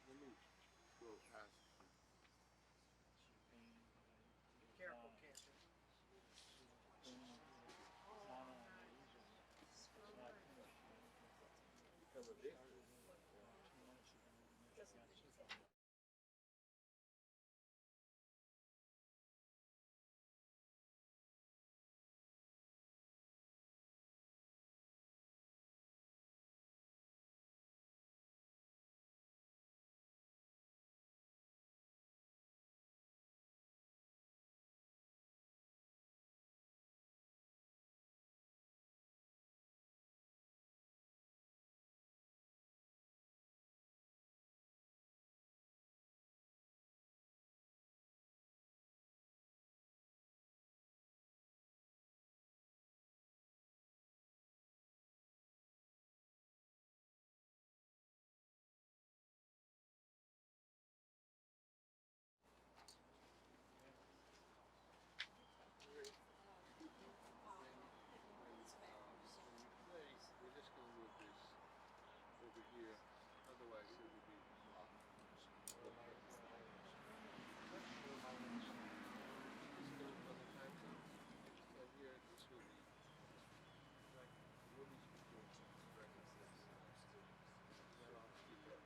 Let me go past. Careful, Cancer. Become addicted. When you play, we're just going to move this over here. Otherwise, it will be off. Okay. Just going to the time zone. So here, this will be like movies before. Records this. Then I'll keep it.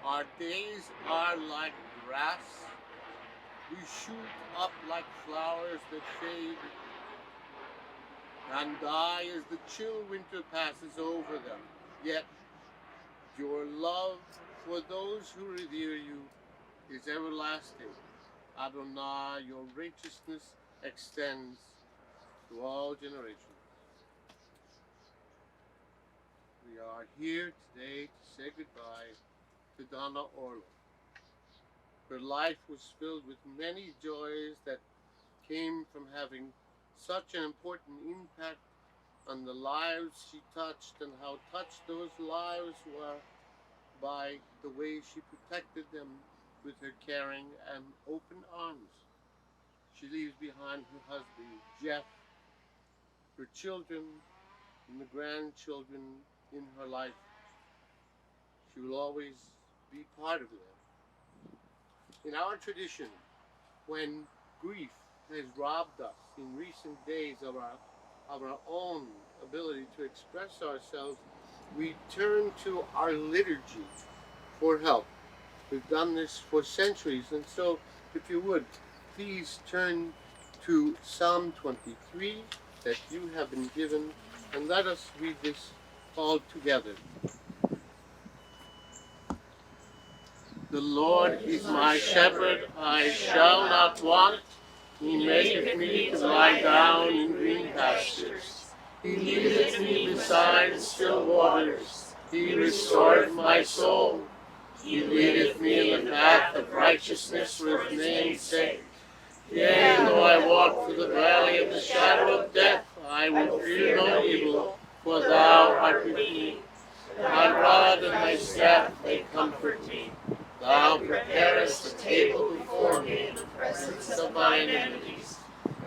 Our days are like grass. We shoot up like flowers that fade and die as the chill winter passes over them. Yet your love for those who revere you is everlasting. Adonai, your righteousness extends to all generations. We are here today to say goodbye to Donna Orlove. Her life was filled with many joys that came from having such an important impact on the lives she touched, and how touched those lives were by the way she protected them with her caring and open arms. She leaves behind her husband, Jeff, her children, and the grandchildren in her life. She will always be part of them. In our tradition, when grief has robbed us in recent days of our own ability to express ourselves, we turn to our liturgy for help. We've done this for centuries, and so if you would, please turn to Psalm 23 that you have been given, and let us read this all together. The Lord is my shepherd, I shall not want. He maketh me to lie down in green pastures. He leadeth me beside still waters. He restoreth my soul. He leadeth me in the path of righteousness for his name's sake. Yea, though I walk through the valley of the shadow of death, I will fear no evil, for thou art with me. Thy rod and thy staff, they comfort me. Thou preparest a table before me in the presence of mine enemies.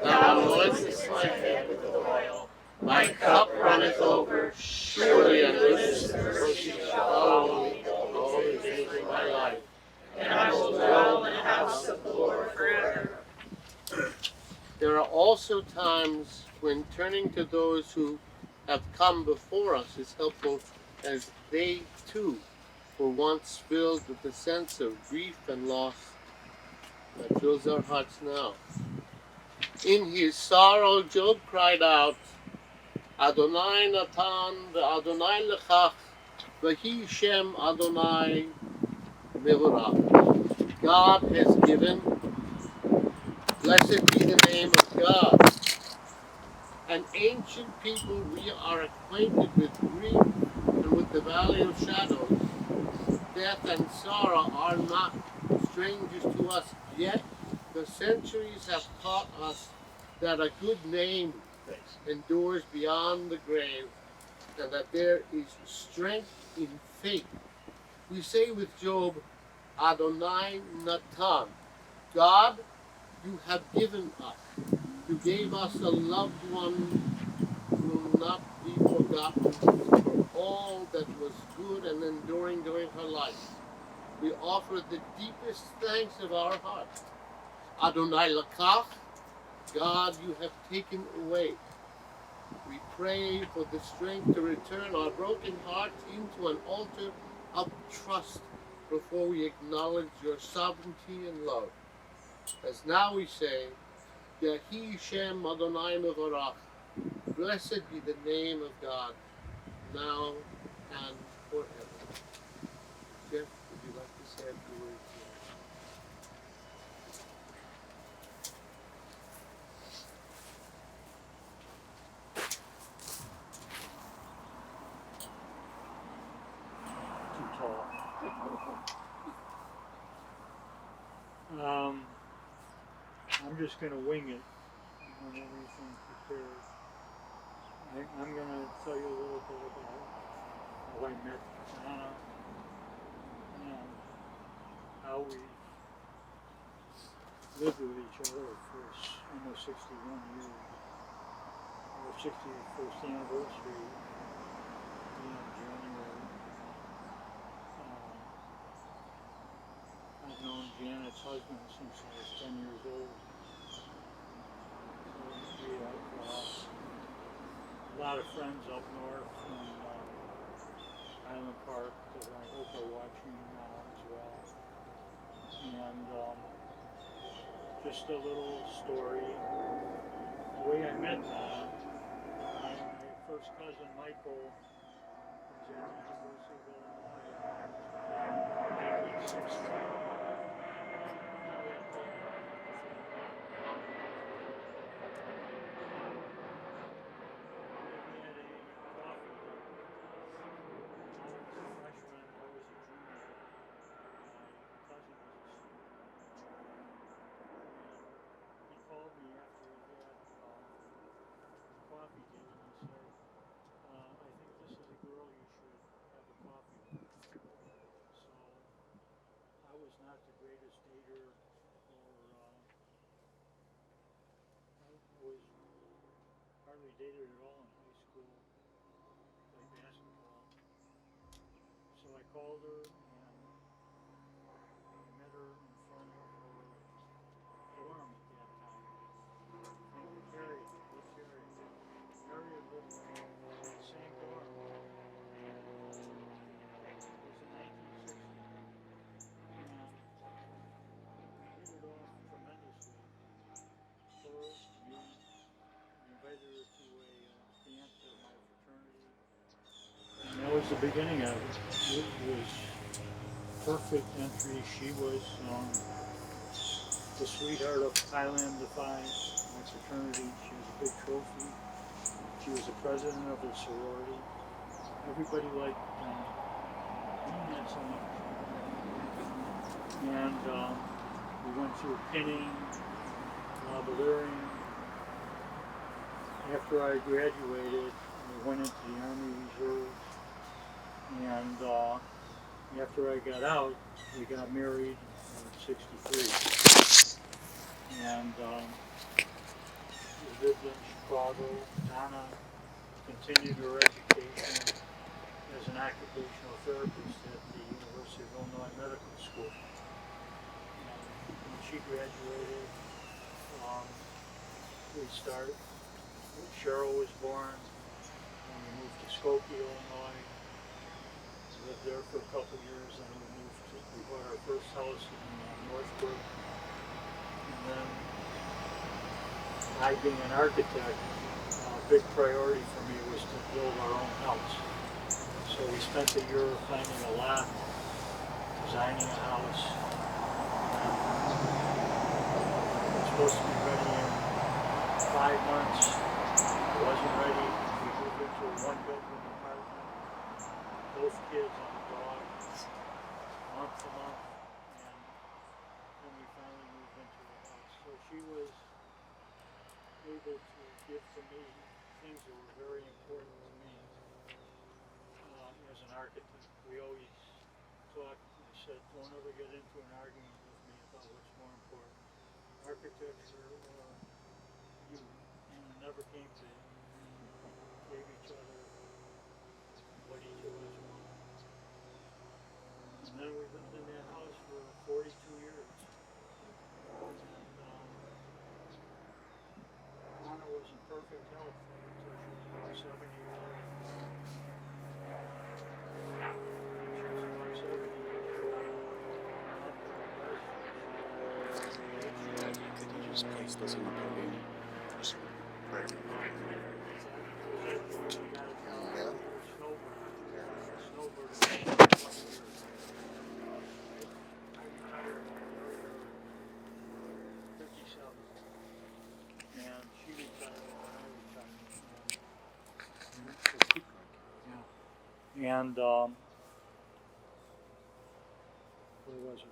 Thou anointest my head with oil. My cup runneth over. Surely goodness and mercy shall follow me all the days of my life, and I will dwell in the house of the Lord forever. There are also times when turning to those who have come before us is helpful, as they too were once filled with a sense of grief and loss that fills our hearts now. In his sorrow, Job cried out, Adonai Natan ve'Adonai Lechach vehi Shem Adonai Mevorach. God has given, blessed be the name of God. An ancient people, we are acquainted with grief and with the valley of shadows. Death and sorrow are not strangers to us, yet the centuries have taught us that a good name endures beyond the grave, and that there is strength in faith. We say with Job, Adonai Natan, God, you have given us. You gave us a loved one who will not be forgotten for all that was good and enduring during her life. We offer the deepest thanks of our hearts. Adonai Lakach, God, you have taken away. We pray for the strength to return our broken hearts into an altar of trust before we acknowledge your sovereignty and love. As now we say, Yehi Shem Adonai Mevorach, blessed be the name of God, now and forever. Jeff, would you like to say a few words? Too tall. I'm just going to wing it. I don't have anything prepared. I'm going to tell you a little bit about how I met Donna and how we lived with each other for almost 61 years. Our 61st anniversary in January. I've known Janet's husband since I was 10 years old. So we have a lot of friends up north in Island Park that I hope are watching now as well. And just a little story. The way I met Donna, my first cousin Michael was at the University of Illinois in 1960. Coffee date, and he said, I think this is a girl you should have a coffee with. So I was not the greatest dater, or I was hardly dated at all in high school, played basketball. So I called her and I met her in front of her dorm at that time. Harriet lived in the same dorm. It was in 1960. And we hit it off tremendously. Her, me, I invited her to the beginning of it. It was perfect entry. She was the sweetheart of Thailand Defy, my fraternity. She was a big trophy. She was the president of the sorority. Everybody liked not so much. And we went through pinning, lavaliering. After I graduated, I went into the Army Reserve. And after I got out, we got married at 63. And we lived in Chicago. Donna continued her education as an occupational therapist at the University of Illinois Medical School. And when she graduated, Cheryl was born, and we moved to Skokie, Illinois. Lived there for a couple of years, and we bought our first house in Northbrook. And then, I being an architect, a big priority for me was to build our own house. So we spent a year finding a lot, designing a house. It was supposed to be ready in 5 months. It wasn't ready. We moved into a one-bedroom apartment. Both kids and a dog, month to month, and then we finally moved into the house. So she was able to give to me things that were very important to me as an architect. We always talked, I said, don't ever get into an argument with me about what's more important, architecture or you, and it never came to it. We gave each other what each of us wanted. And then we lived in that house for 42 years. And Donna was in perfect health until she was about 70 years old. She was about 70 years old. Could you just place this on the podium? Just right. Yeah. And she retired when I retired. Yeah. And where was it?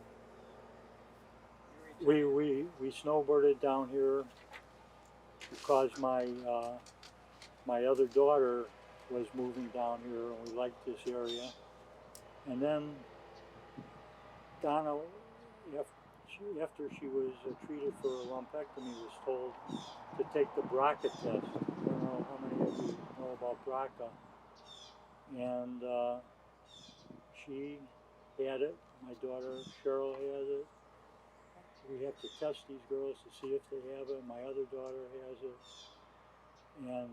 We snowboarded down here because my other daughter was moving down here, and we liked this area. And then Donna, after she was treated for a lumpectomy, was told to take the BRCA test. I don't know how many of you know about BRCA. And she had it. My daughter Cheryl has it. We have to test these girls to see if they have it. My other daughter has it. And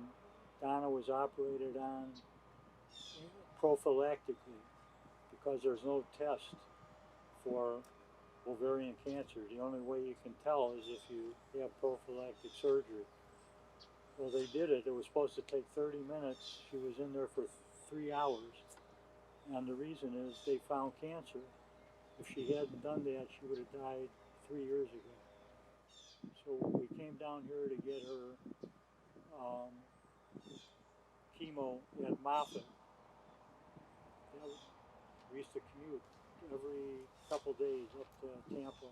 Donna was operated on prophylactically because there's no test for ovarian cancer. The only way you can tell is if you have prophylactic surgery. Well, they did it. It was supposed to take 30 minutes. She was in there for 3 hours. And the reason is they found cancer. If she hadn't done that, she would have died 3 years ago. So we came down here to get her chemo at Moffitt. We used to commute every couple days up to Tampa,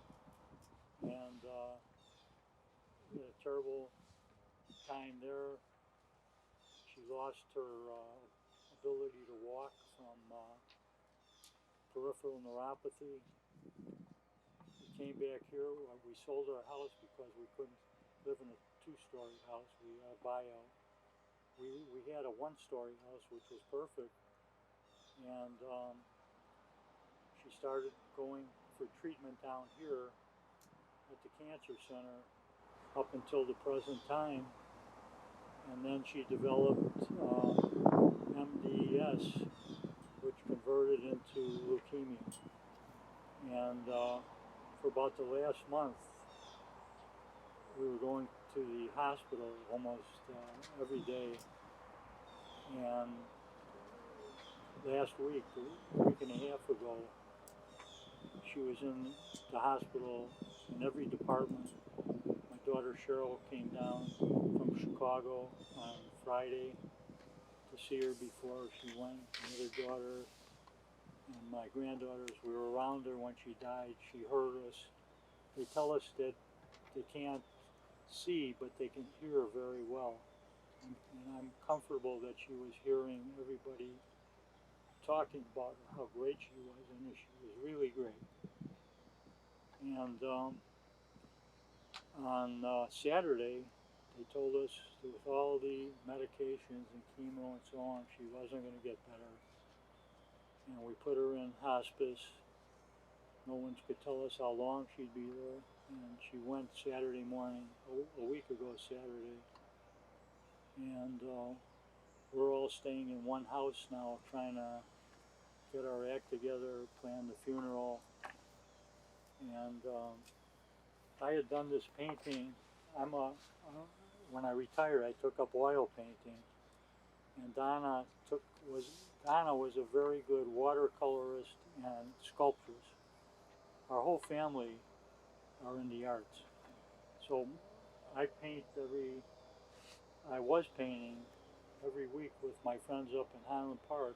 and we had a terrible time there. She lost her ability to walk from peripheral neuropathy. We came back here. We sold our house because we couldn't live in a 2-story house. We had a buyout. We had a 1-story house, which was perfect, and she started going for treatment down here at the cancer center up until the present time, and then she developed MDS, which converted into leukemia. And for about the last month, we were going to the hospital almost every day, and last week, a week and a half ago, she was in the hospital in every department. My daughter Cheryl came down from Chicago on Friday to see her before she went. My other daughter and my granddaughters, we were around her when she died. She heard us. They tell us that they can't see, but they can hear very well. And I'm comfortable that she was hearing everybody talking about her, how great she was, and she was really great. And on Saturday, they told us that with all the medications and chemo and so on, she wasn't going to get better. And we put her in hospice. No one could tell us how long she'd be there. And she went Saturday morning, a week ago Saturday. And we're all staying in one house now, trying to get our act together, plan the funeral. And I had done this painting. When I retired, I took up oil painting, and Donna was a very good watercolorist and sculptress. Our whole family are in the arts, so I was painting every week with my friends up in Highland Park.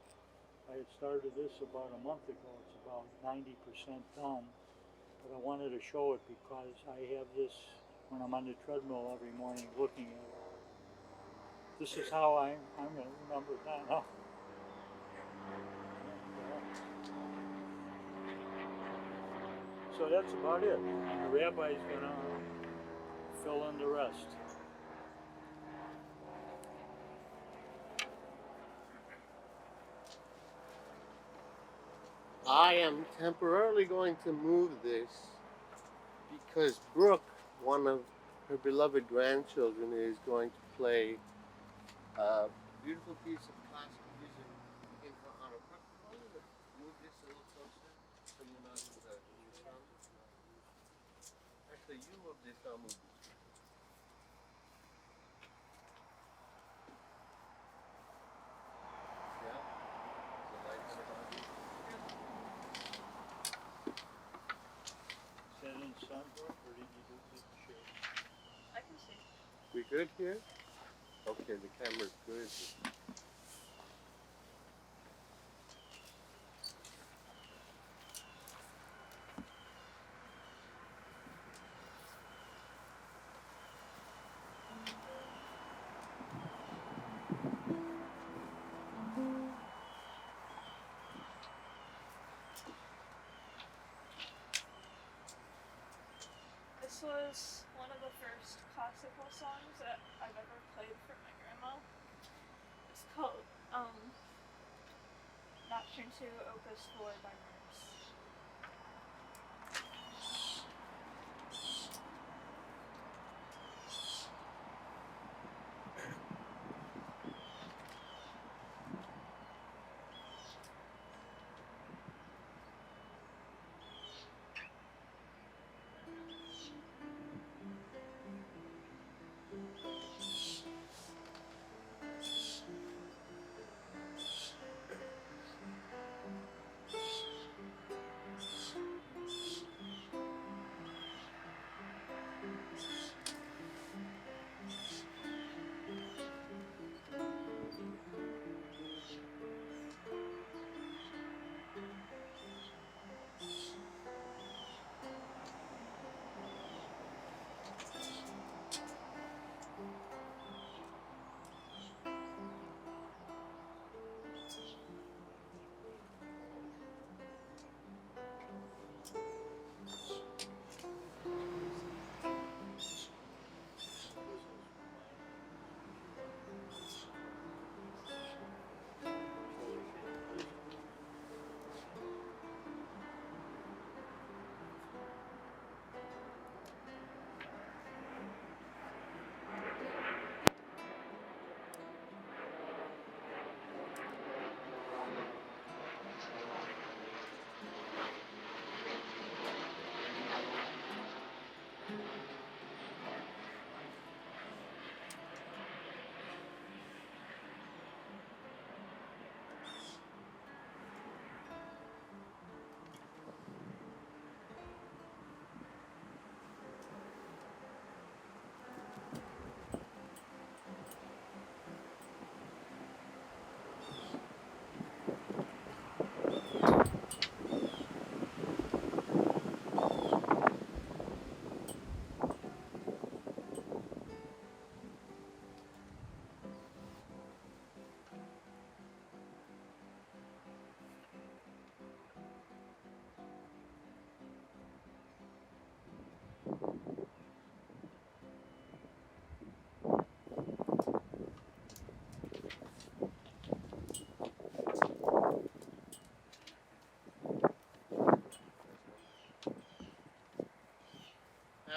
I had started this about a month ago. It's about 90% done. But I wanted to show it because I have this when I'm on the treadmill every morning looking at it. This is how I'm going to remember Donna. So that's about it. The rabbi's going to fill in the rest. I am temporarily going to move this because Brooke, one of her beloved grandchildren, is going to play a beautiful piece of classical music in her honor. Brooke, you want to move this a little closer so you're not in the sun? Actually, you move this, I'll move this. Yeah? Is the light coming on? Is that in sunblock or did you do it in shade? I can see. We good here? Okay, the camera's good. This was one of the first classical songs that I've ever played for my grandma. It's called Nocturne 2, Opus 4 by Merce.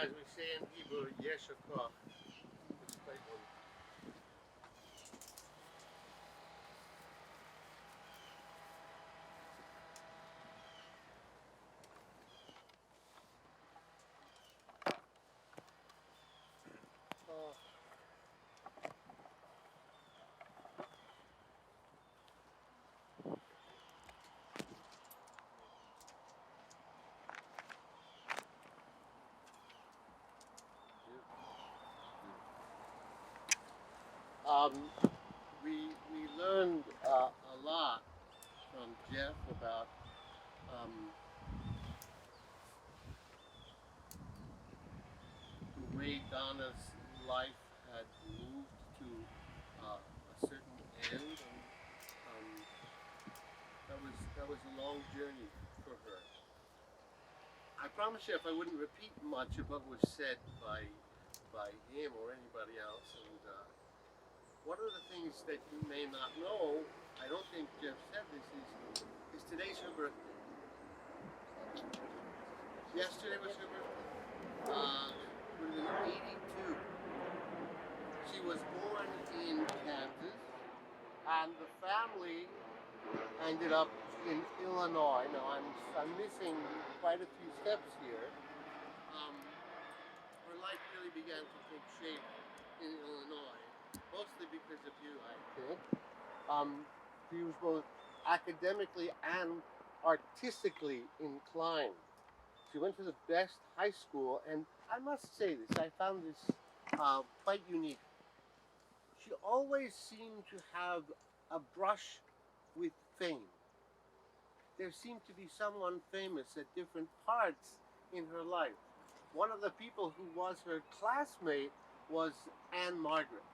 as we say in Hebrew, Yesher Koach. It's quite wonderful. Oh. Um, we learned a lot from Jeff about the way Donna's life had moved to a certain end, and that was a long journey for her. I promise you, if I wouldn't repeat much of what was said by him or anybody else, and one of the things that you may not know, I don't think Jeff said this, is today's her birthday. Yesterday was her birthday. Would have been 82. She was born in Kansas, and the family ended up in Illinois. Now I'm missing quite a few steps here. Her life really began to take shape in Illinois, mostly because of you, I think. She was both academically and artistically inclined. She went to the best high school, and I must say this, I found this quite unique. She always seemed to have a brush with fame. There seemed to be someone famous at different parts in her life. One of the people who was her classmate was Anne Margaret.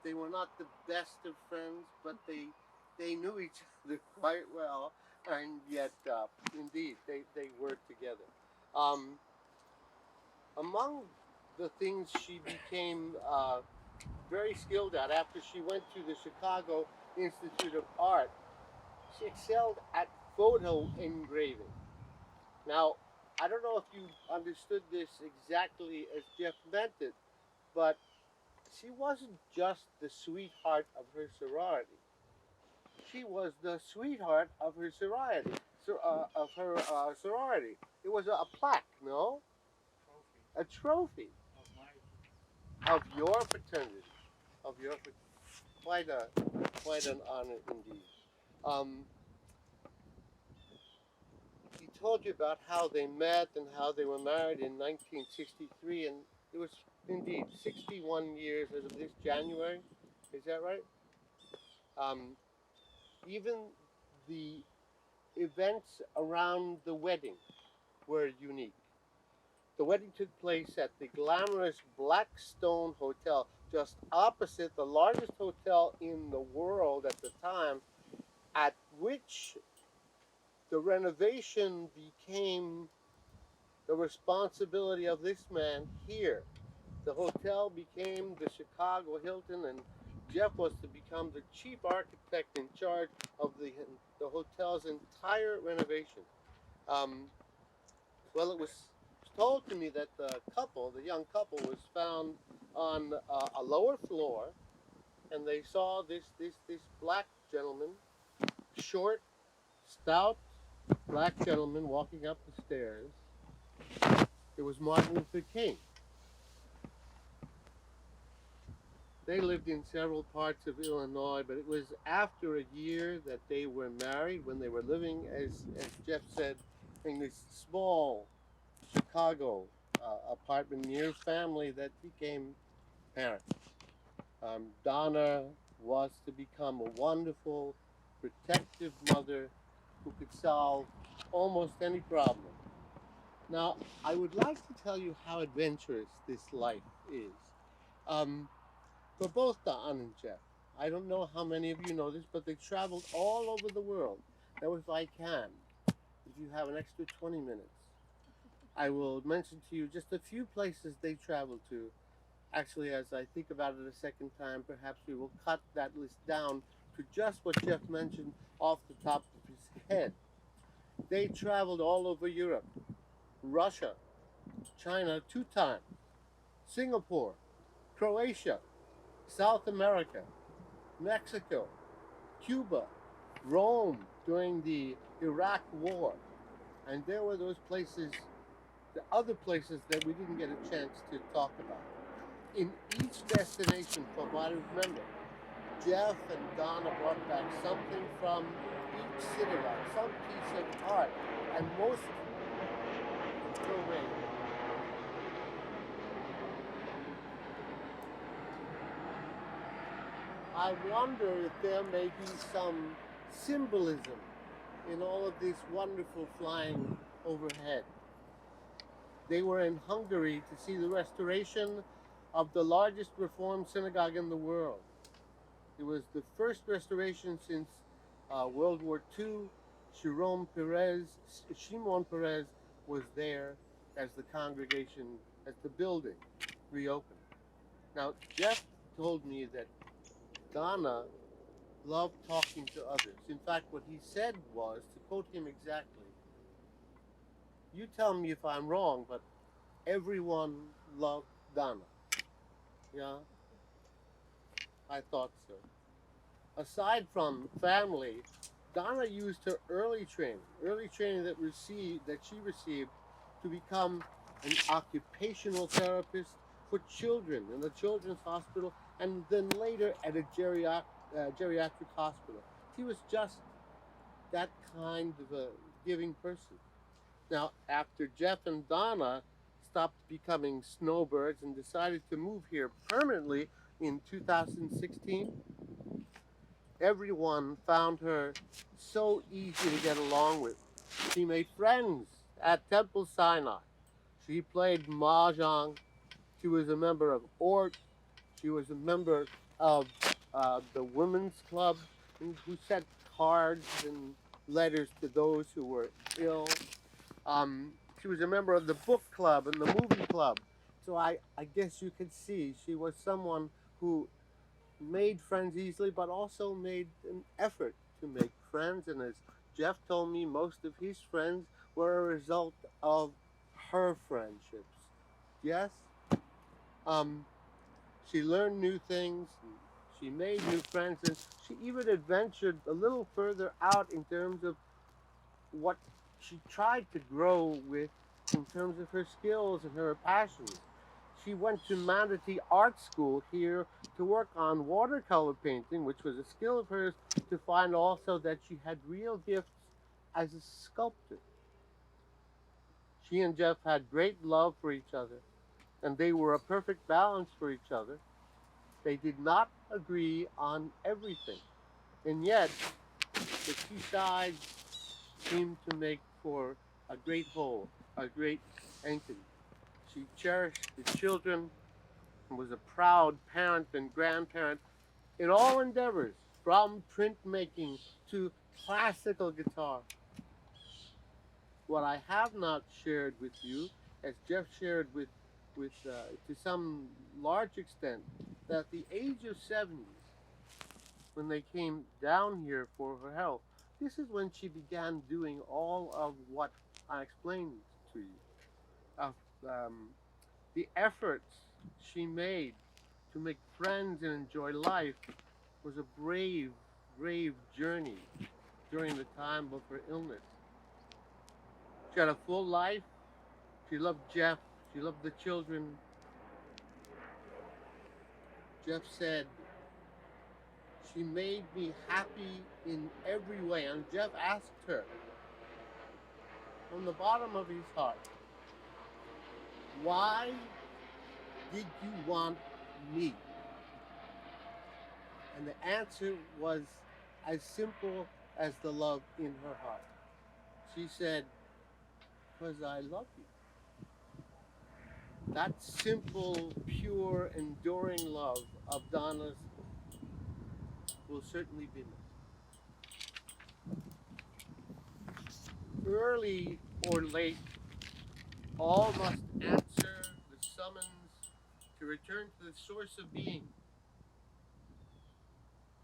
They were not the best of friends, but they knew each other quite well, and yet, indeed, they worked together. Among the things she became very skilled at after she went to the Chicago Institute of Art, she excelled at photo engraving. Now, I don't know if you understood this exactly as Jeff meant it, but she wasn't just the sweetheart of her sorority. She was the sweetheart of her sorority. Sorority. It was a plaque, no? Trophy A trophy of my of your fraternity, of your quite an honor indeed. Um, he told you about how they met and how they were married in 1963, and it was indeed 61 years as of this January. Is that right? Um, even the events around the wedding were unique. The wedding took place at the glamorous Blackstone Hotel, just opposite the largest hotel in the world at the time, at which the renovation became the responsibility of this man here. The hotel became the Chicago Hilton, and Jeff was to become the chief architect in charge of the hotel's entire renovation. Um, well, it was told to me that the young couple, was found on a lower floor, and they saw this black gentleman, short, stout, black gentleman walking up the stairs. It was Martin Luther King. They lived in several parts of Illinois, but it was after a year that they were married, when they were living, as Jeff said, in this small Chicago apartment near family, that became parents. Donna was to become a wonderful, protective mother who could solve almost any problem. Now, I would like to tell you how adventurous this life is. Um, for both Don and Jeff. I don't know how many of you know this, but they traveled all over the world. Now, if I can, if you have an extra 20 minutes, I will mention to you just a few places they traveled to. Actually, as I think about it a second time, perhaps we will cut that list down to just what Jeff mentioned off the top of his head. They traveled all over Europe, Russia, China 2 times, Singapore, Croatia, South America, Mexico, Cuba, Rome during the Iraq War. And there were those places, the other places that we didn't get a chance to talk about. In each destination, from what I remember, Jeff and Donna brought back something from each synagogue, some piece of art, and most were away. I wonder if there may be some symbolism in all of this wonderful flying overhead. They were in Hungary to see the restoration of the largest Reformed synagogue in the world. It was the first restoration since World War II. Shimon Peres was there as the congregation, as the building reopened. Now, Jeff told me that Donna loved talking to others. In fact, what he said was, to quote him exactly, you tell me if I'm wrong, but everyone loved Donna. Yeah, I thought so. Aside from family, Donna used her early training that she received to become an occupational therapist for children in the children's hospital, and then later at a geriatric hospital. She was just that kind of a giving person. Now, after Jeff and Donna stopped becoming snowbirds and decided to move here permanently in 2016, everyone found her so easy to get along with. She made friends at Temple Sinai. She played mahjong. She was a member of Ort. She was a member of the women's club who sent cards and letters to those who were ill. She was a member of the book club and the movie club. So I guess you could see she was someone who made friends easily, but also made an effort to make friends. And as Jeff told me, most of his friends were a result of her friendships. Yes? Um, she learned new things. She made new friends, and she even adventured a little further out in terms of what she tried to grow with in terms of her skills and her passions. She went to Manatee Art School here to work on watercolor painting, which was a skill of hers, to find also that she had real gifts as a sculptor. She and Jeff had great love for each other, and they were a perfect balance for each other. They did not agree on everything, and yet the two sides seemed to make for a great whole, a great entity. She cherished the children and was a proud parent and grandparent in all endeavors, from printmaking to classical guitar. What I have not shared with you, as Jeff shared to some large extent, that at the age of 70, when they came down here for her health, this is when she began doing all of what I explained to you. Of the efforts she made to make friends and enjoy life was a brave, brave journey during the time of her illness. She had a full life. She loved Jeff. She loved the children. Jeff said, she made me happy in every way. And Jeff asked her, from the bottom of his heart, why did you want me? And the answer was as simple as the love in her heart. She said, because I love you. That simple, pure, enduring love of Donna's will certainly be missed. Early or late, all must answer the summons to return to the source of being,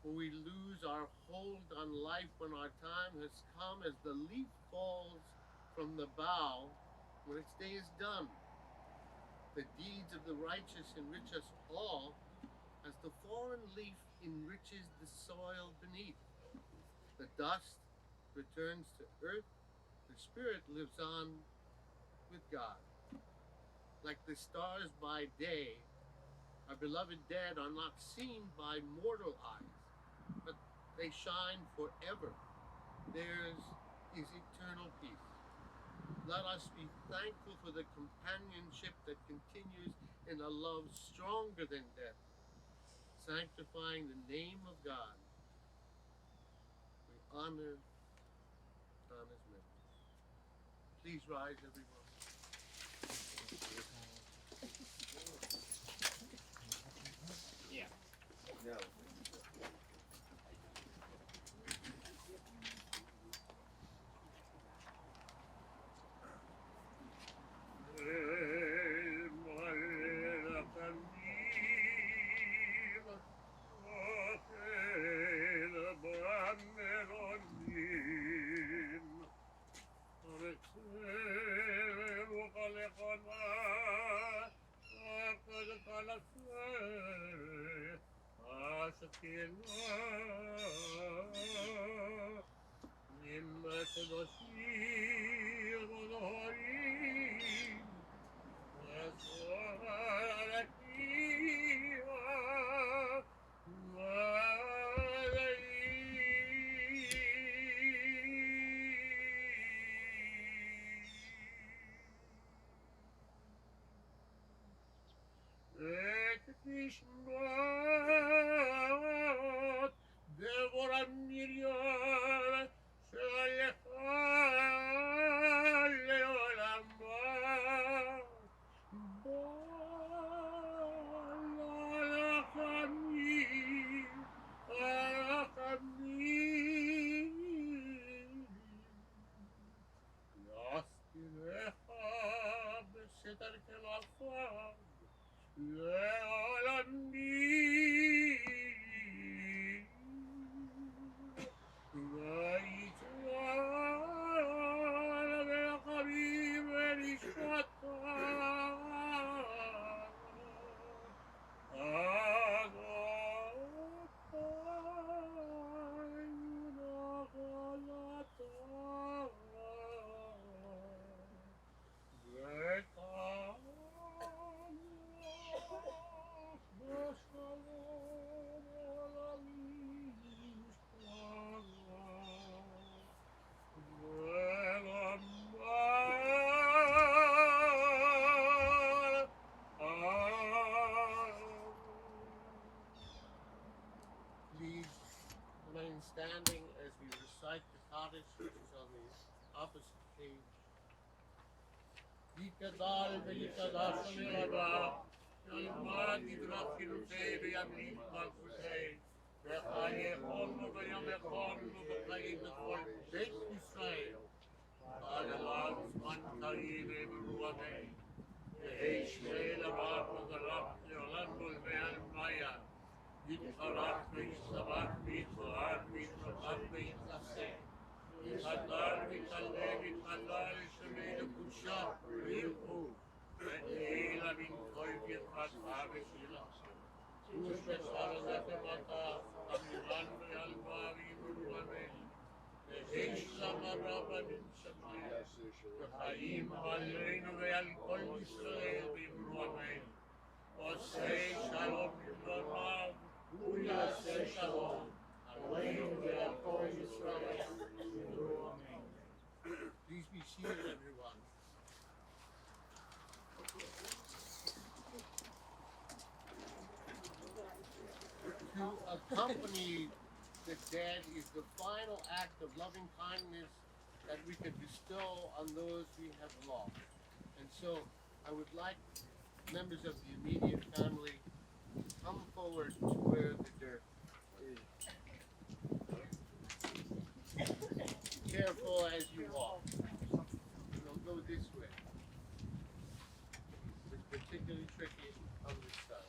for we lose our hold on life when our time has come, as the leaf falls from the bough when its day is done. The deeds of the righteous enrich us all, as the fallen leaf enriches the soil beneath. The dust returns to earth, the spirit lives on with God. Like the stars by day, our beloved dead are not seen by mortal eyes, but they shine forever. Theirs is eternal peace. Let us be thankful for the companionship that continues in a love stronger than death, sanctifying the name of God. We honor Donna's memory. Please rise, everyone. Please remain standing as we recite the Kaddish, which is on the opposite page. Yikadal v'yikadash l'rabah, yalmad yidrach yirutei v'yamrit malchutei, v'chayechonu v'yamechonu v'chayim b'chol beit Yisrael, v'alav zman karim v'ruamei, v'hei shmei l'rab v'galach le'olam bolmei maya. Yitharach v'yisavach v'yitzohar v'yitzohar v'yitlaseh. Yithalal v'yithaleh v'yithalal shemei l'kusha v'yilchu. Ve'eila v'yitchoy v'yitchatcha v'shila. Ush v'shal lechem ata amiran v'yalva v'yimru amen. Ve'hei shama rabbanim shamayim. V'chayim aleinu ve'al kol Yisrael v'yimru amen. Osei shalom v'brav. Uyaseh shalom, aleinu ve'al kol Yisrael. Amen. Please be seated, everyone. To accompany the dead is the final act of loving kindness that we can bestow on those we have lost. And so I would like members of the immediate family to come forward to where the dirt is. Careful as you walk. Don't go this way. It's particularly tricky on this side.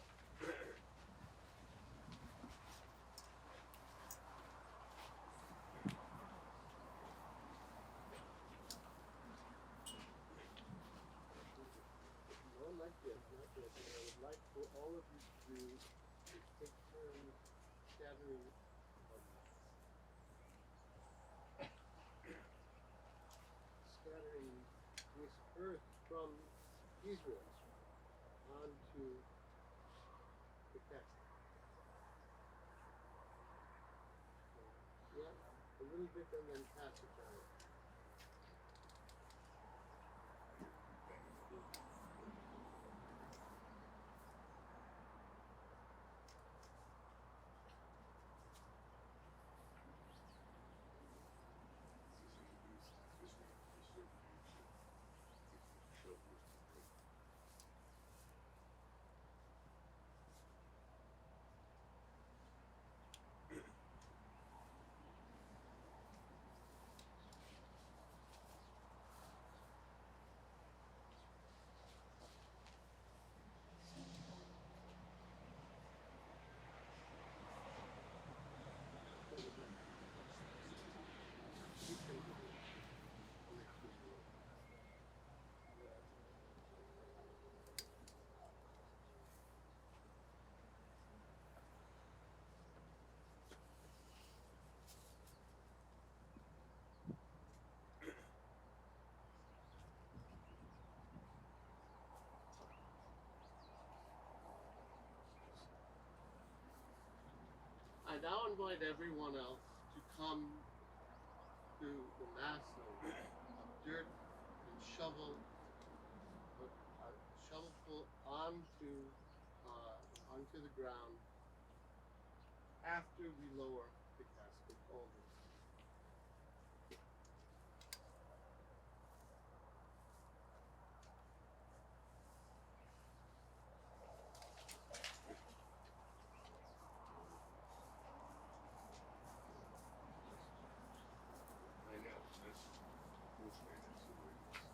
Like this. do is take turns scattering scattering this earth from Israel onto the casket. Yeah, a little bit and then pass it down. I now invite everyone else to come to the mass of dirt and shovelful onto the ground after we lower the casket over. I know. That's mostly that's the way it is.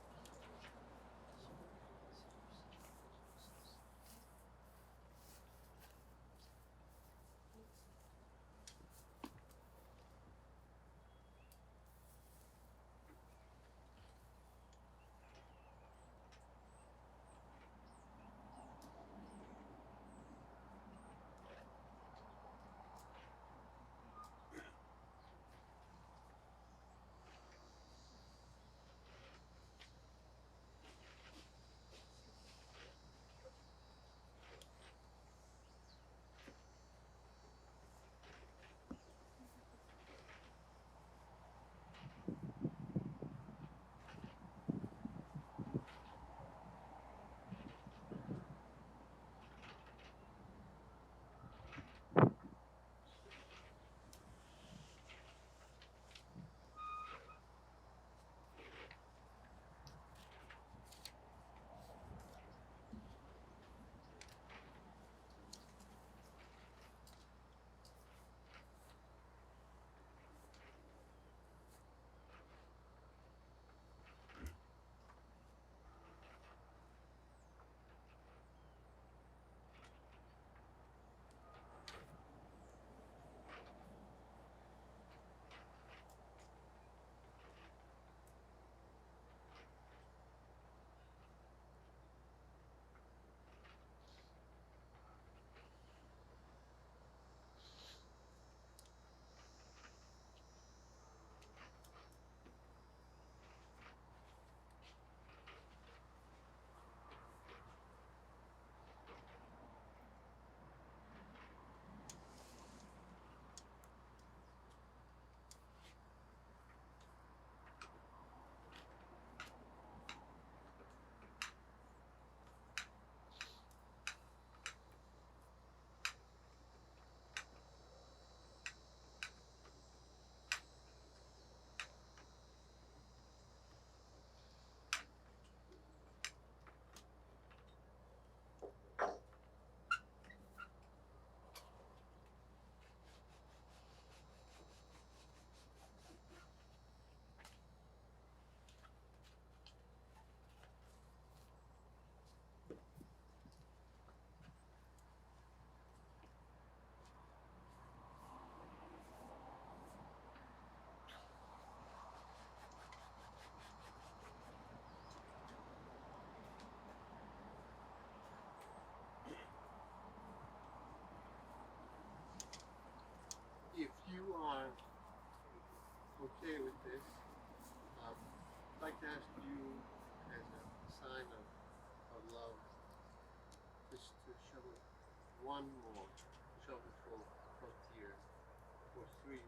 okay with this, I'd like to ask you, as a sign of love, just to shovel one more shovelful of tears, or three,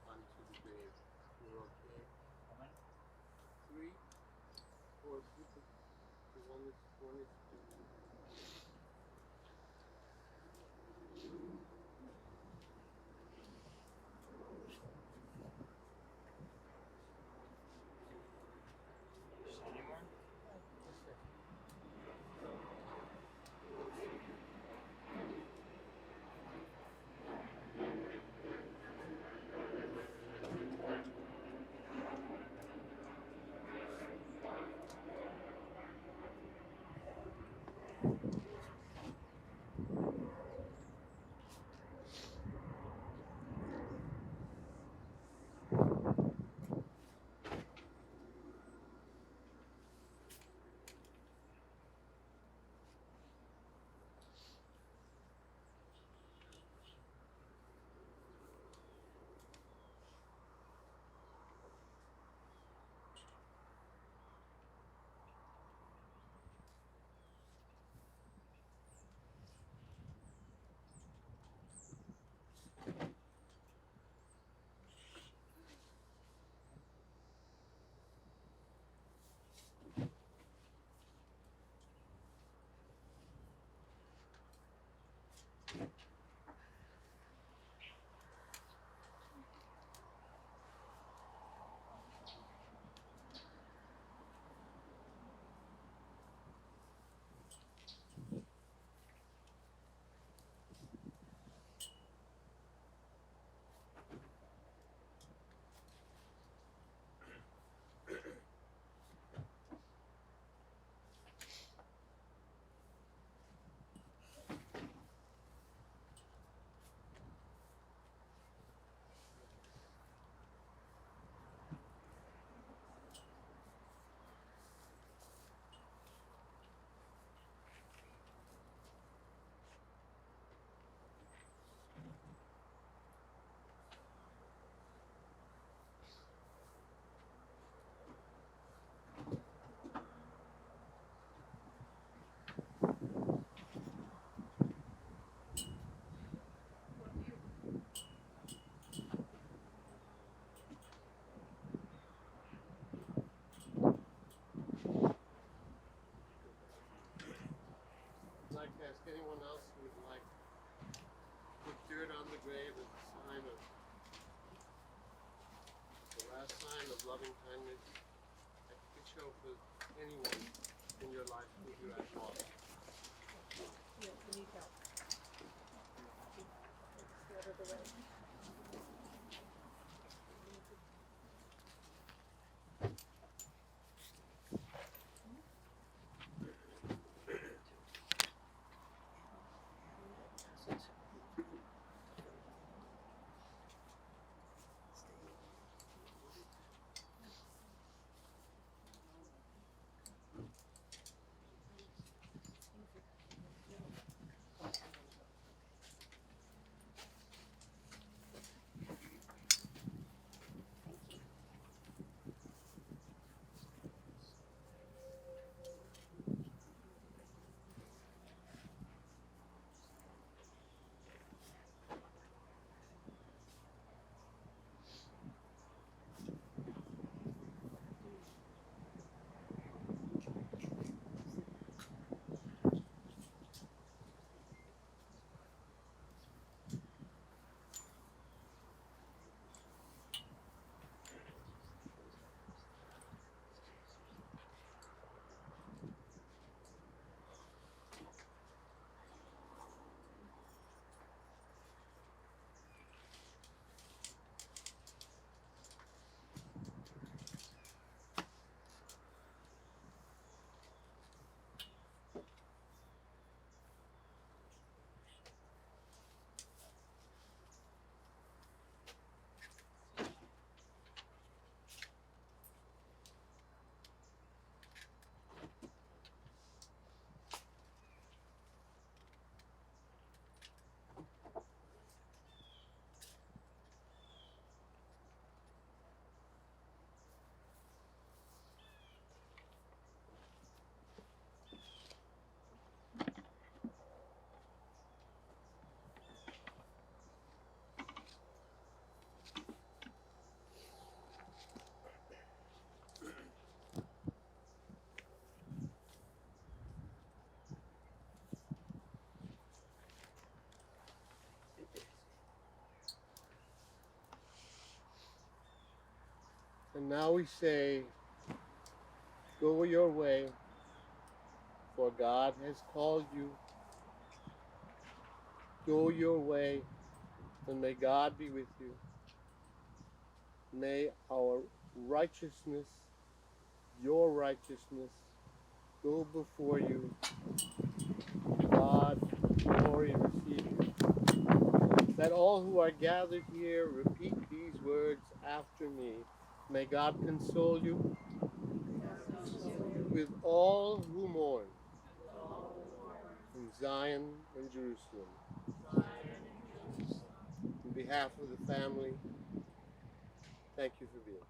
onto the grave. You're okay? How many? Three, or you could, the one is two. Any more? I'd like to ask anyone else who would like to put dirt on the grave as a sign of the last sign of loving kindness that you could show for anyone in your life who you have lost. Yeah, we need help. It's out of the way. And now we say, go your way, for God has called you. Go your way, and may God be with you. May our righteousness, your righteousness, go before you. God, glory receive you. Let all who are gathered here repeat these words after me. May God console you with all who mourn in Zion and Jerusalem. On behalf of the family, thank you for being here.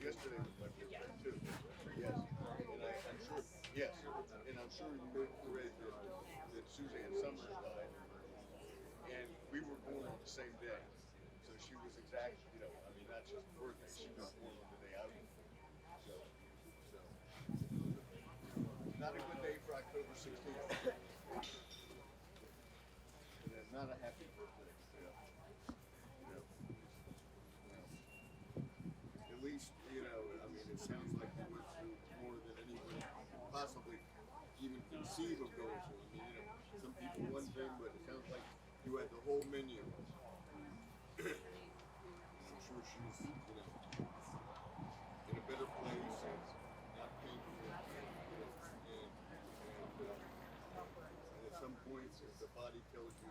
Yesterday was my birthday too. Yes, and I'm sure you read that Suzanne Summers died, and we were born on the same day. So she was exactly, not just birthday, she was born on the day I was born. So not a good day for October 16th. And not a happy birthday. At least, it sounds like you went through more than anyone could possibly even conceive of going through. Some people one thing, but it sounds like you had the whole menu. I'm sure she's, in a better place and not painful. And at some point, the body tells you